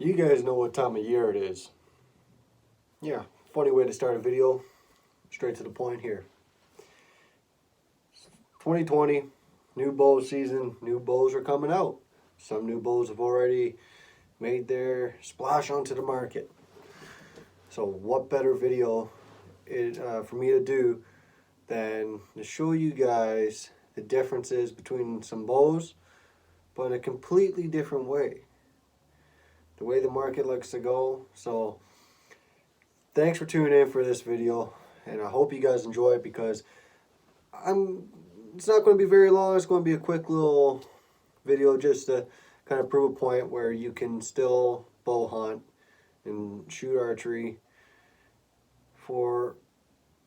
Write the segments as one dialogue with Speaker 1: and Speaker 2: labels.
Speaker 1: You guys know what time of year it is. Yeah, funny way to start a video. Straight to the point here. 2020, new bow season. New bows are coming out. Some new bows have already made their splash onto the market. So what better video for me to do than to show you guys the differences between some bows, but in a completely different way. The way the market likes to go. So thanks for tuning in for this video, and I hope you guys enjoy it because it's not going to be very long. It's going to be a quick little video just to kind of prove a point where you can still bow hunt and shoot archery for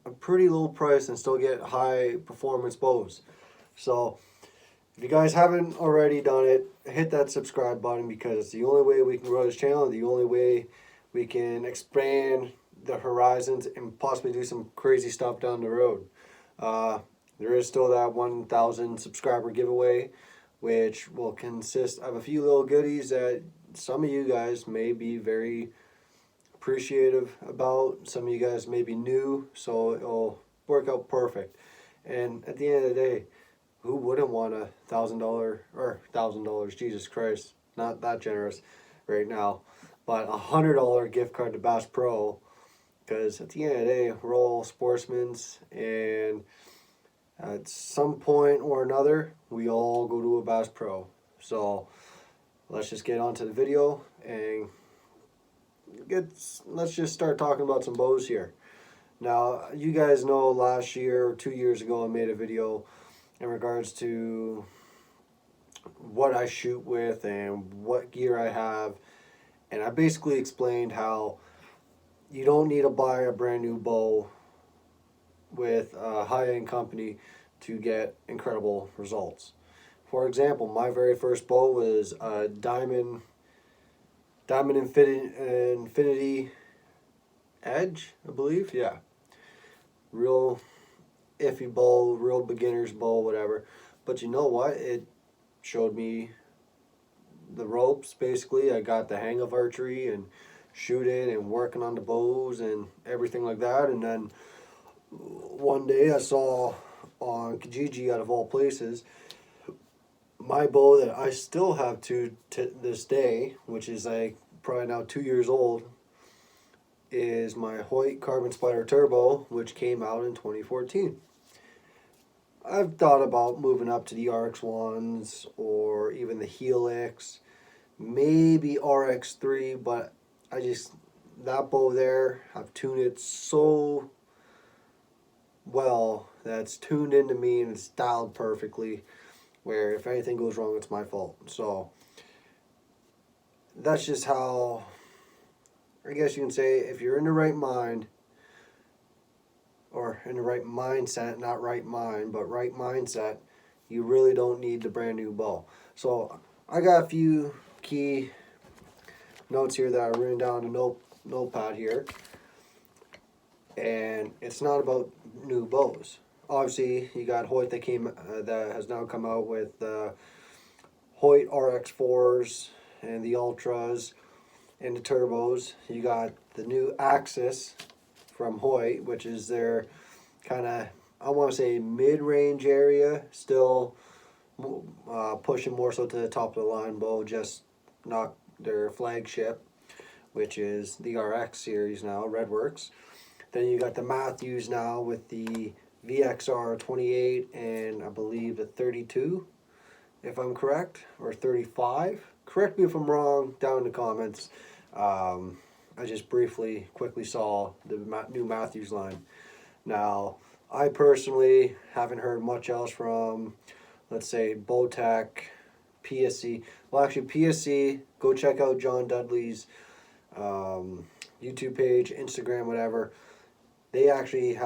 Speaker 1: a pretty low price and still get high performance bows. So if you guys haven't already done it, hit that subscribe button because it's the only way we can grow this channel, the only way we can expand the horizons and possibly do some crazy stuff down the road. There is still that 1,000 subscriber giveaway, which will consist of a few little goodies that some of you guys may be very appreciative about. Some of you guys may be new, so it'll work out perfect. And at the end of the day, who wouldn't want $1,000, Jesus Christ, not that generous right now, but $100 gift card to Bass Pro, because at the end of the day, we're all sportsmen, and at some point or another, we all go to a Bass Pro. So let's just get on to the video and let's just start talking about some bows here. Now, you guys know last year or 2 years ago, I made a video in regards to what I shoot with and what gear I have, and I basically explained how you don't need to buy a brand new bow with a high-end company to get incredible results. For example, my very first bow was a Diamond Infinity Edge, I believe. Yeah, real iffy bow, real beginner's bow, whatever. But you know what? It showed me the ropes, basically. I got the hang of archery and shooting and working on the bows and everything like that. And then one day I saw on Kijiji, out of all places, my bow that I still have to this day, which is like probably now 2 years old, is my Hoyt Carbon Spider Turbo, which came out in 2014. I've thought about moving up to the RX1s or even the Helix, maybe RX3, but that bow there, I've tuned it so well that it's tuned into me and it's dialed perfectly, where if anything goes wrong, it's my fault. So that's just how, I guess you can say, if you're in the right mind, or in the right mindset, not right mind, but right mindset, you really don't need the brand new bow. So I got a few key notes here that I written down in a notepad here. And it's not about new bows. Obviously, you got Hoyt that has now come out with Hoyt RX4s and the Ultras and the Turbos. You got the new Axis from Hoyt, which is their kind of, I want to say, mid-range area, still pushing more so to the top of the line bow, just not their flagship, which is the RX series now, Redworks. Then you got the Matthews now with the VXR 28 and I believe the 32, if I'm correct, or 35. Correct me if I'm wrong down in the comments. I just quickly saw the new Matthews line. Now, I personally haven't heard much else from, let's say, Bowtech, PSC. Well, actually, PSC, go check out John Dudley's YouTube page, Instagram, whatever. They actually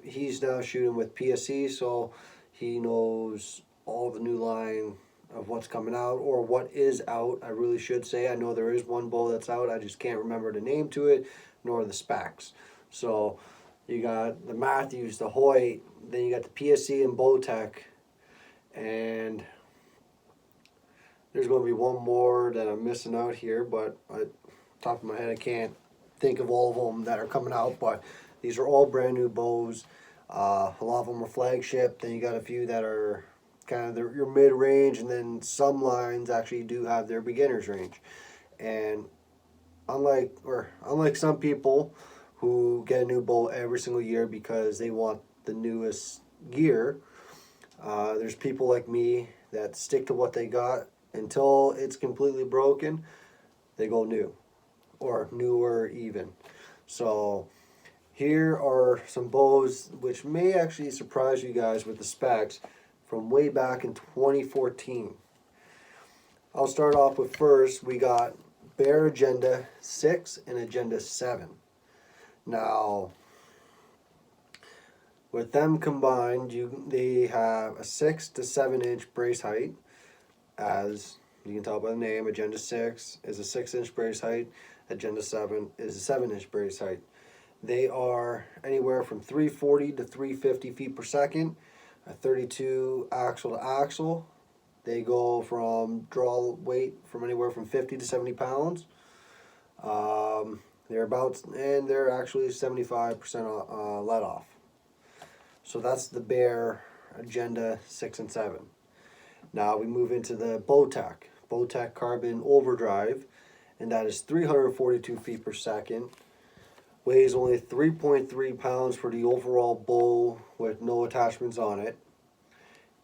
Speaker 1: he's now shooting with PSC, so he knows all the new line of what's coming out, or what is out, I really should say. I know there is one bow that's out, I just can't remember the name to it, nor the specs. So you got the Matthews, the Hoyt, then you got the PSC and Bowtech, and There's going to be one more that I'm missing out here, but at top of my head, I can't think of all of them that are coming out. But these are all brand new bows. A lot of them are flagship. Then you got a few that are kind of your mid range, and then some lines actually do have their beginners range. And unlike some people who get a new bow every single year because they want the newest gear, there's people like me that stick to what they got until it's completely broken. They go new or newer even. So here are some bows which may actually surprise you guys with the specs from way back in 2014. I'll start off with first, we got Bear Agenda 6 and Agenda 7. Now, with them combined, they have a 6 to 7 inch brace height. As you can tell by the name, Agenda 6 is a 6-inch brace height. Agenda 7 is a 7-inch brace height. They are anywhere from 340 to 350 feet per second, a 32 axle to axle. They go from draw weight from anywhere from 50 to 70 pounds. They're actually 75% let off. So that's the Bear Agenda 6 and 7. Now we move into the Bowtech Carbon Overdrive, and that is 342 feet per second. Weighs only 3.3 pounds for the overall bow with no attachments on it,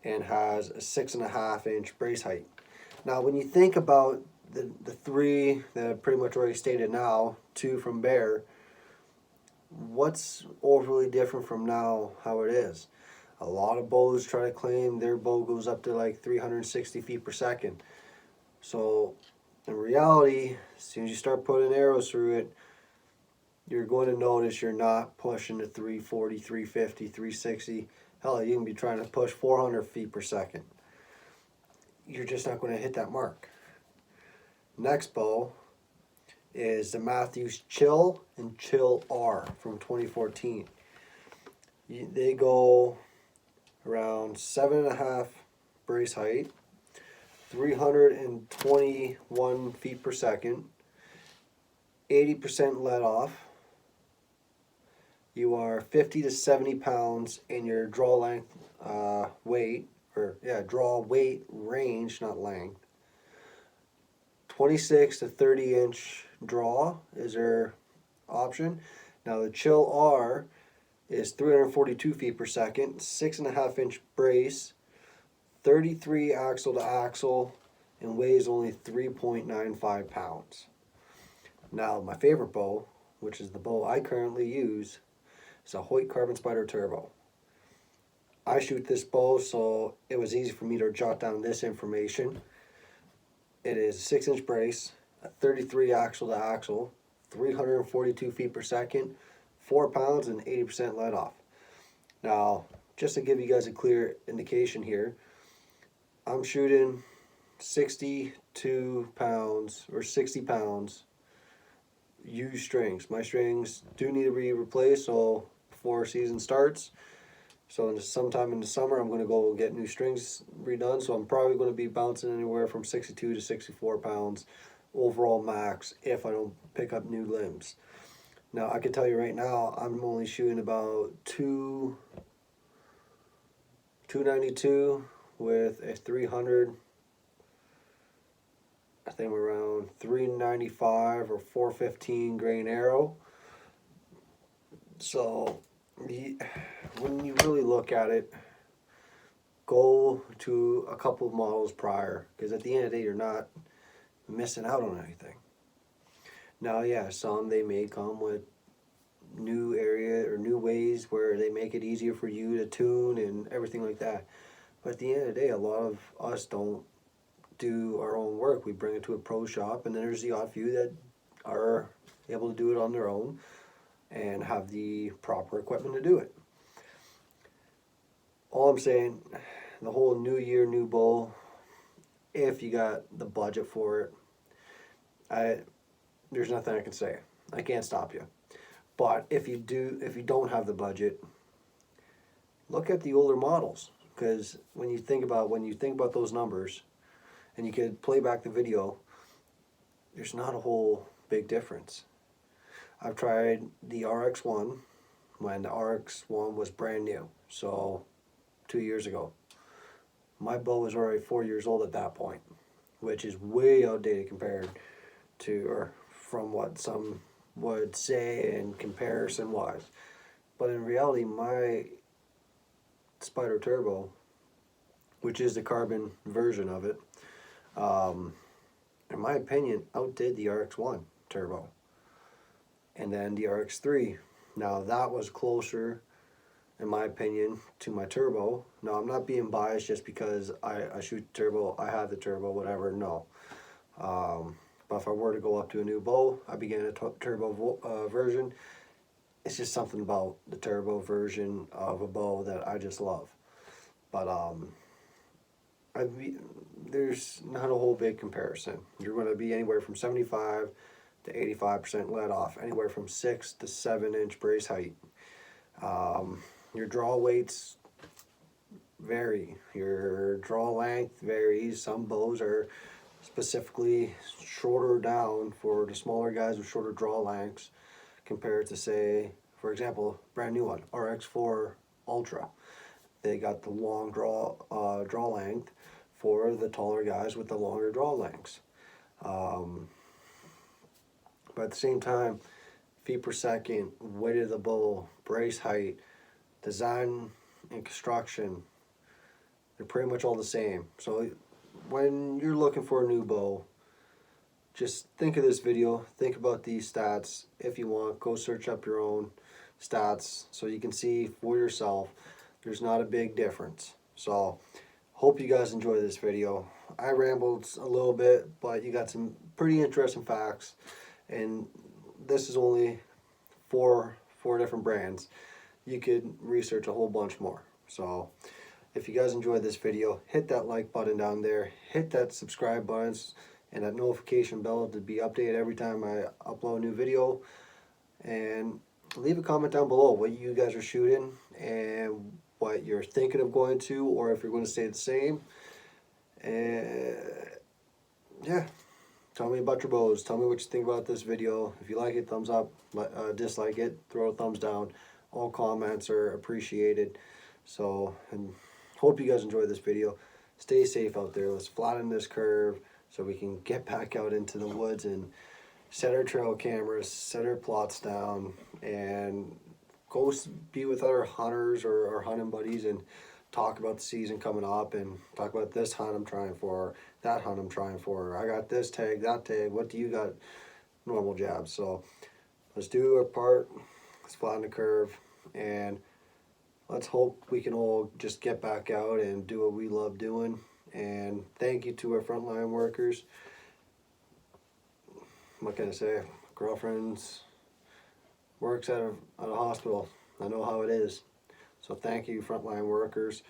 Speaker 1: and has a 6.5-inch brace height. Now when you think about the three that I've pretty much already stated now, 2 from Bear, what's overly different from now how it is? A lot of bows try to claim their bow goes up to like 360 feet per second. So in reality, as soon as you start putting arrows through it, you're going to notice you're not pushing to 340, 350, 360. Hell, you can be trying to push 400 feet per second. You're just not going to hit that mark. Next bow is the Matthews Chill and Chill R from 2014. They go around 7.5 brace height, 321 feet per second, 80% let off. You are 50 to 70 pounds in your draw length draw weight range, not length. 26 to 30 inch draw is their option. Now the Chill R is 342 feet per second, 6.5 inch brace, 33 axle to axle, and weighs only 3.95 pounds. Now my favorite bow, which is the bow I currently use, is a Hoyt Carbon Spider Turbo. I shoot this bow, so it was easy for me to jot down this information. It is a 6-inch brace, a 33 axle to axle, 342 feet per second, 4 pounds, and 80% let off. Now, just to give you guys a clear indication here, I'm shooting 62 pounds or 60 pounds used strings. My strings do need to be replaced, so before season starts, so sometime in the summer, I'm going to go get new strings redone. So I'm probably going to be bouncing anywhere from 62 to 64 pounds overall max if I don't pick up new limbs. Now I can tell you right now, I'm only shooting about 292 with a 300. I think around 395 or 415 grain arrow. So when you really look at it, go to a couple of models prior, because at the end of the day, you're not missing out on anything. Now, yeah, some they may come with new area or new ways where they make it easier for you to tune and everything like that. But at the end of the day, a lot of us don't do our own work. We bring it to a pro shop, and then there's the odd few that are able to do it on their own and have the proper equipment to do it. All I'm saying, the whole new year, new bow, if you got the budget for it, there's nothing I can say. I can't stop you. But if you don't have the budget, look at the older models, because when you think about those numbers, and you could play back the video, there's not a whole big difference. I've tried the RX-1 when the RX-1 was brand new, so 2 years ago. My bow was already 4 years old at that point, which is way outdated compared to, or from what some would say in comparison wise. But in reality, my Spider Turbo, which is the carbon version of it, in my opinion, outdid the RX-1 Turbo. And then the RX-3, now that was closer, in my opinion, to my Turbo. Now, I'm not being biased just because I shoot Turbo, I have the Turbo, whatever, no. But if I were to go up to a new bow, I'd be getting a Turbo version. It's just something about the Turbo version of a bow that I just love. But there's not a whole big comparison. You're going to be anywhere from 75 to 85% let off, anywhere from 6 to 7 inch brace height. Your draw weights vary. Your draw length varies. Some bows are specifically shorter down for the smaller guys with shorter draw lengths compared to, say, for example, brand new one, RX-4 Ultra. They got the long draw length for the taller guys with the longer draw lengths. But at the same time, feet per second, weight of the bow, brace height, design and construction, they're pretty much all the same. So when you're looking for a new bow, just think of this video, think about these stats. If you want, go search up your own stats so you can see for yourself there's not a big difference. So hope you guys enjoy this video. I rambled a little bit, but you got some pretty interesting facts, and this is only four different brands. You could research a whole bunch more. So if you guys enjoyed this video, hit that like button down there, hit that subscribe button and that notification bell to be updated every time I upload a new video, and leave a comment down below what you guys are shooting and what you're thinking of going to, or if you're going to stay the same. And yeah, tell me about your bows. Tell me what you think about this video. If you like it, thumbs up. Dislike it, throw a thumbs down. All comments are appreciated. So, and hope you guys enjoyed this video. Stay safe out there. Let's flatten this curve so we can get back out into the woods and set our trail cameras, set our plots down, and go be with other hunters or our hunting buddies and talk about the season coming up, and talk about this hunt I'm trying for, that hunt I'm trying for. I got this tag, that tag. What do you got? Normal jabs. So let's do our part. Let's flatten the curve, and let's hope we can all just get back out and do what we love doing. And thank you to our frontline workers. What can I say? Girlfriends works at a hospital. I know how it is. So thank you, frontline workers.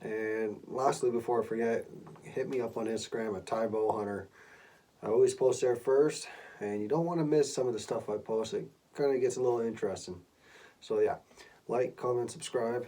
Speaker 1: And lastly, before I forget, hit me up on Instagram at TyBowHunter. I always post there first, and you don't want to miss some of the stuff I post. It kind of gets a little interesting. So yeah, like, comment, subscribe.